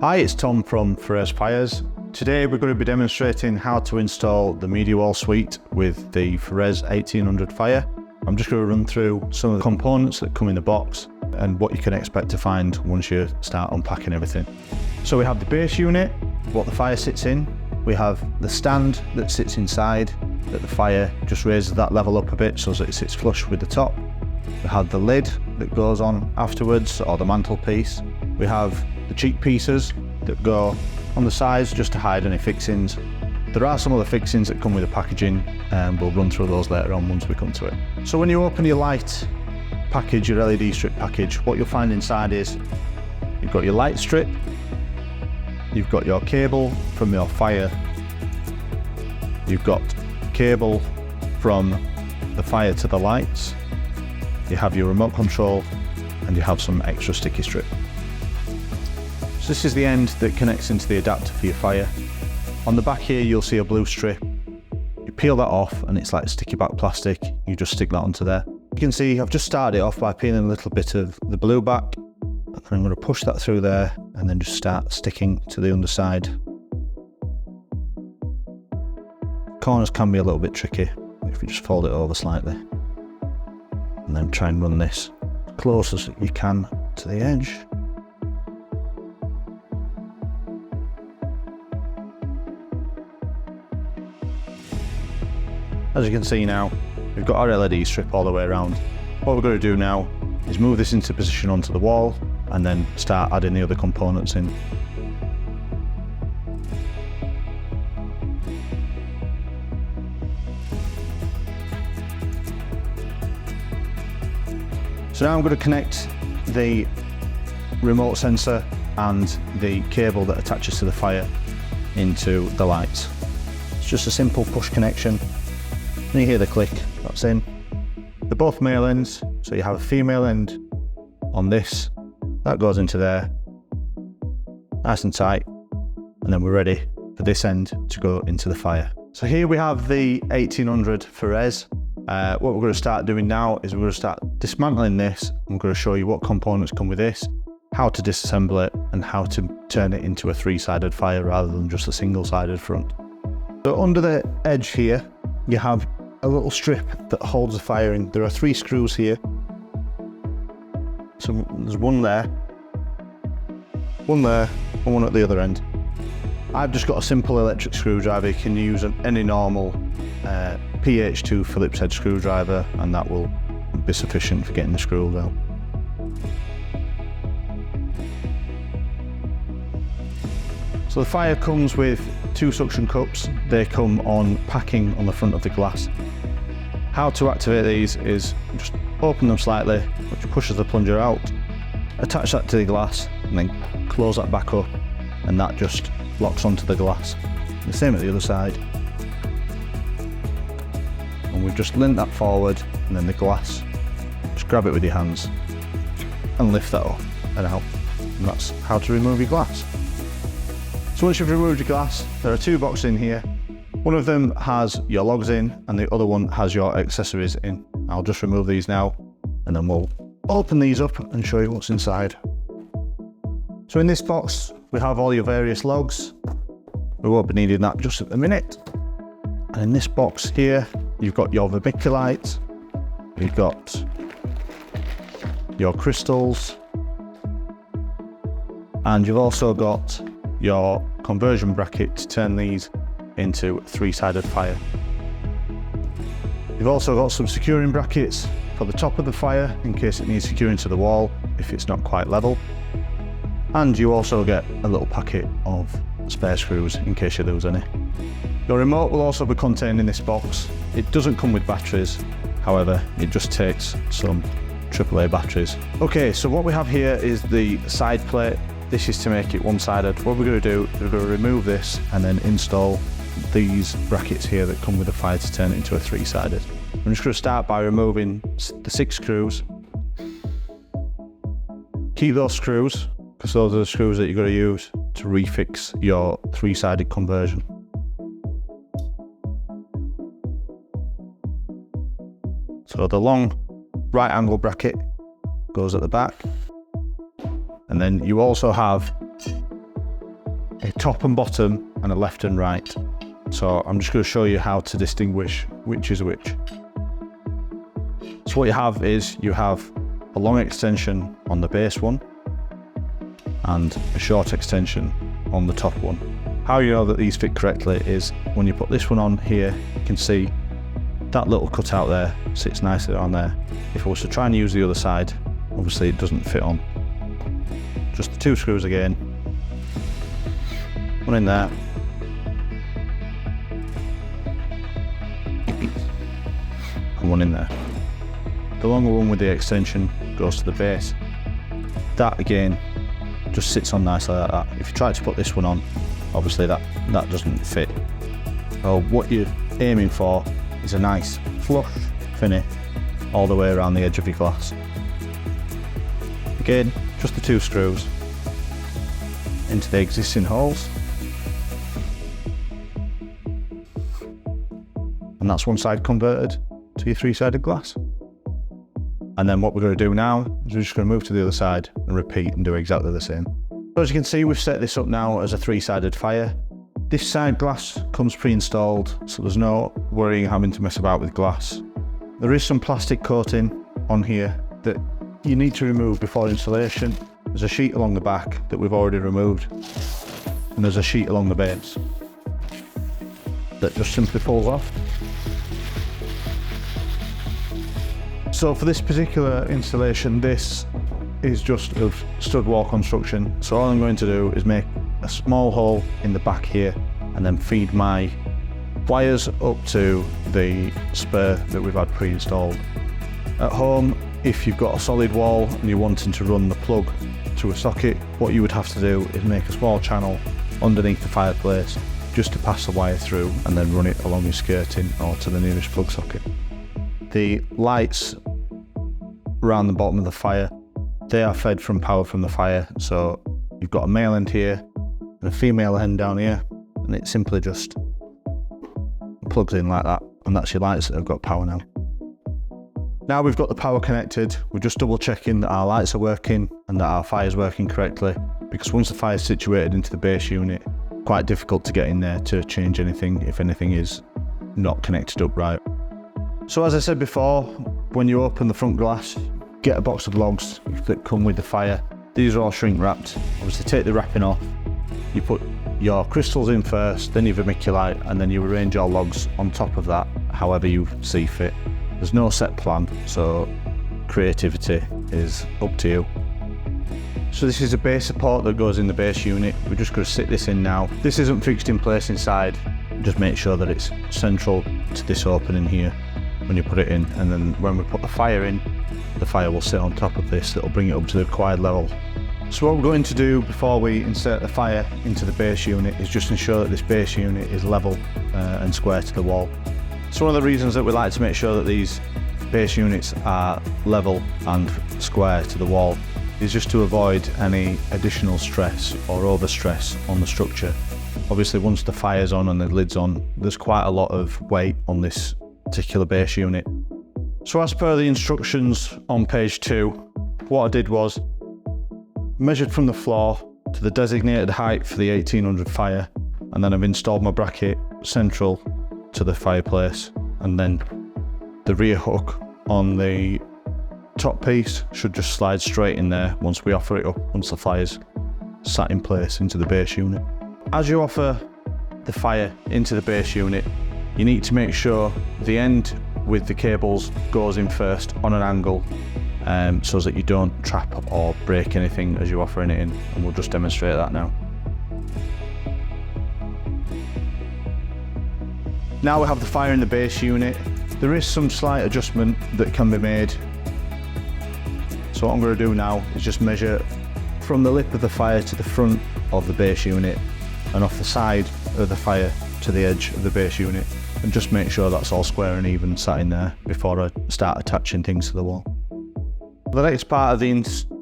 Hi, it's Tom from Firez. Today we're going to be demonstrating how to install the Media Wall Suite with the Firez 1800 Fire. I'm just going to run through some of the components that come in the box and what you can expect to find once you start unpacking everything. So we have the base unit, what the Fire sits in. We have the stand that sits inside, that the Fire just raises that level up a bit so that it sits flush with the top. We have the lid that goes on afterwards, or the mantelpiece. We have the cheek pieces that go on the sides just to hide any fixings. There are some other fixings that come with the packaging, and we'll run through those later on once we come to it. So when you open your light package, your LED strip package, what you'll find inside is you've got your light strip, you've got your cable from your Fire, you've got cable from the Fire to the lights, you have your remote control, and you have some extra sticky strip. So this is the end that connects into the adapter for your Fire. On the back here you'll see a blue strip. You peel that off and it's like sticky back plastic. You just stick that onto there. You can see I've just started it off by peeling a little bit of the blue back. And I'm going to push that through there and then just start sticking to the underside. Corners can be a little bit tricky if you just fold it over slightly. And then try and run this as close as you can to the edge. As you can see now, we've got our LED strip all the way around. What we're going to do now is move this into position onto the wall and then start adding the other components in. So now I'm going to connect the remote sensor and the cable that attaches to the Fire into the lights. It's just a simple push connection. And you hear the click, that's in. They're both male ends, so you have a female end on this, that goes into there, nice and tight, and then we're ready for this end to go into the Fire. So here we have the 1800 Firez. What we're going to start doing now is we're going to start dismantling this. I'm going to show you what components come with this, how to disassemble it, and how to turn it into a three-sided Fire rather than just a single-sided front. So under the edge here, you have a little strip that holds the Fire in. There are 3 screws here. So there's one there, and one at the other end. I've just got a simple electric screwdriver. You can use any normal PH2 Phillips head screwdriver and that will be sufficient for getting the screws out. So the Fire comes with 2 suction cups. They come on packing on the front of the glass. How to activate these is just open them slightly, which pushes the plunger out, attach that to the glass and then close that back up and that just locks onto the glass. The same at the other side. And we've just lent that forward and then the glass, just grab it with your hands and lift that up and out. And that's how to remove your glass. So once you've removed your glass, there are 2 boxes in here. One of them has your logs in and the other one has your accessories in. I'll just remove these now and then we'll open these up and show you what's inside. So in this box, we have all your various logs. We won't be needing that just at the minute. And in this box here, you've got your vermiculite, you've got your crystals, and you've also got your conversion bracket to turn these into a 3-sided Fire. You've also got some securing brackets for the top of the Fire in case it needs securing to the wall if it's not quite level. And you also get a little packet of spare screws in case you lose any. Your remote will also be contained in this box. It doesn't come with batteries, however, it just takes some AAA batteries. Okay, so what we have here is the side plate. This is to make it one-sided. What we're going to do is we're going to remove this and then install these brackets here that come with the Fire to turn it into a 3-sided. I'm just going to start by removing the 6 screws. Keep those screws, because those are the screws that you're going to use to refix your 3-sided conversion. So the long right angle bracket goes at the back, and then you also have a top and bottom and a left and right. So I'm just going to show you how to distinguish which is which. So what you have is you have a long extension on the base one and a short extension on the top one. How you know that these fit correctly is when you put this one on here, you can see that little cutout there sits nicely on there. If I was to try and use the other side, obviously it doesn't fit on. Just the 2 screws again, one in there, and one in there. The longer one with the extension goes to the base. That again just sits on nicely like that. If you try to put this one on, obviously that doesn't fit. So what you're aiming for is a nice flush finish all the way around the edge of your glass. Again, just the 2 screws into the existing holes. And that's one side converted to your 3-sided glass. And then what we're going to do now is we're just going to move to the other side and repeat and do exactly the same. So as you can see, we've set this up now as a 3-sided fire. This side glass comes pre-installed, so there's no worrying having to mess about with glass. There is some plastic coating on here that you need to remove before installation. There's a sheet along the back that we've already removed, and there's a sheet along the base that just simply pulls off. So for this particular installation, this is just a stud wall construction. So all I'm going to do is make a small hole in the back here and then feed my wires up to the spur that we've had pre-installed. At home, if you've got a solid wall and you're wanting to run the plug to a socket, what you would have to do is make a small channel underneath the fireplace just to pass the wire through and then run it along your skirting or to the nearest plug socket. The lights around the bottom of the fire, they are fed from power from the fire. So you've got a male end here and a female end down here, and it simply just plugs in like that, and that's your lights that have got power now. Now we've got the power connected, we're just double checking that our lights are working and that our fire is working correctly, because once the fire is situated into the base unit, quite difficult to get in there to change anything if anything is not connected up right. So as I said before, when you open the front glass, get a box of logs that come with the fire. These are all shrink wrapped. Obviously take the wrapping off, you put your crystals in first, then your vermiculite, and then you arrange your logs on top of that however you see fit. There's no set plan, so creativity is up to you. So this is a base support that goes in the base unit. We're just going to sit this in now. This isn't fixed in place inside, just make sure that it's central to this opening here when you put it in, and then when we put the fire in, the fire will sit on top of this. That'll bring it up to the required level. So what we're going to do before we insert the fire into the base unit is just ensure that this base unit is level and square to the wall. So one of the reasons that we like to make sure that these base units are level and square to the wall is just to avoid any additional stress or overstress on the structure. Obviously once the fire's on and the lid's on, there's quite a lot of weight on this particular base unit. So as per the instructions on page 2, what I did was measured from the floor to the designated height for the 1800 fire, and then I've installed my bracket central to the fireplace, and then the rear hook on the top piece should just slide straight in there once we offer it up, once the fire's sat in place into the base unit. As you offer the fire into the base unit, you need to make sure the end with the cables goes in first on an angle, so that you don't trap or break anything as you're offering it in, and we'll just demonstrate that now. Now we have the fire in the base unit. There is some slight adjustment that can be made. So what I'm going to do now is just measure from the lip of the fire to the front of the base unit, and off the side of the fire to the edge of the base unit, and just make sure that's all square and even sat in there before I start attaching things to the wall. The next part of the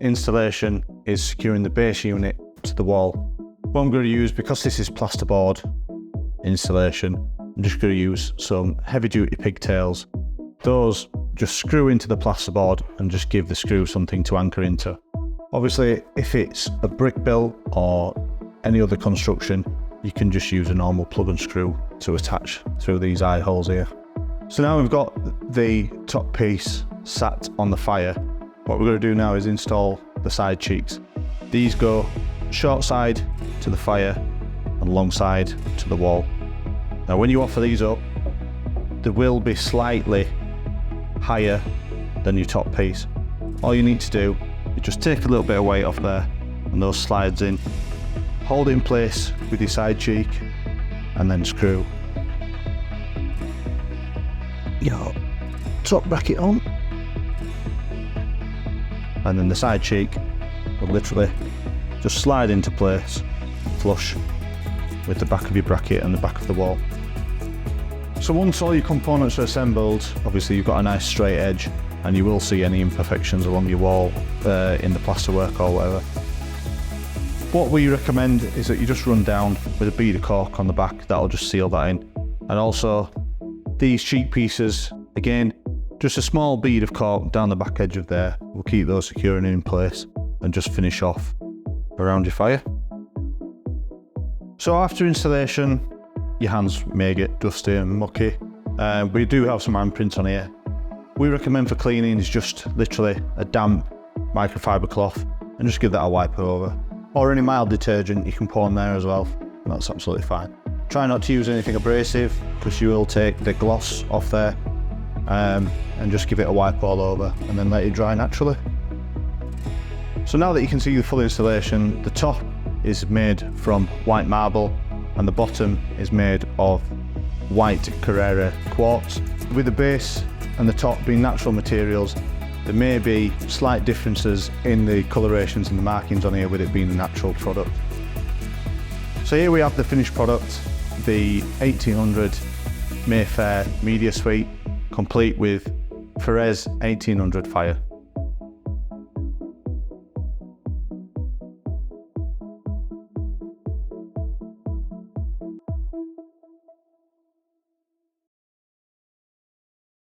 installation is securing the base unit to the wall. What I'm going to use, because this is plasterboard installation, I'm just going to use some heavy duty pigtails. Those just screw into the plasterboard and just give the screw something to anchor into. Obviously if it's a brick built or any other construction, you can just use a normal plug and screw to attach through these eye holes here. So now we've got the top piece sat on the fire. What we're going to do now is install the side cheeks. These go short side to the fire and long side to the wall. Now when you offer these up, they will be slightly higher than your top piece. All you need to do is just take a little bit of weight off there and those slides in, hold it in place with your side cheek and then screw your top bracket on, and then the side cheek will literally just slide into place flush with the back of your bracket and the back of the wall. So once all your components are assembled, obviously you've got a nice straight edge and you will see any imperfections along your wall in the plasterwork or whatever. What we recommend is that you just run down with a bead of cork on the back, that'll just seal that in. And also these cheek pieces, again, just a small bead of cork down the back edge of there will keep those securing in place and just finish off around your fire. So after installation, your hands may get dusty and mucky. We do have some handprints on here. We recommend for cleaning is just literally a damp microfiber cloth and just give that a wipe over. Or any mild detergent you can pour on there as well. That's absolutely fine. Try not to use anything abrasive because you will take the gloss off there, and just give it a wipe all over and then let it dry naturally. So now that you can see the full installation, the top is made from white marble and the bottom is made of white Carrara quartz. With the base and the top being natural materials, there may be slight differences in the colorations and the markings on here with it being a natural product. So here we have the finished product, the 1800 Mayfair Media Suite, complete with Firez 1800 fire.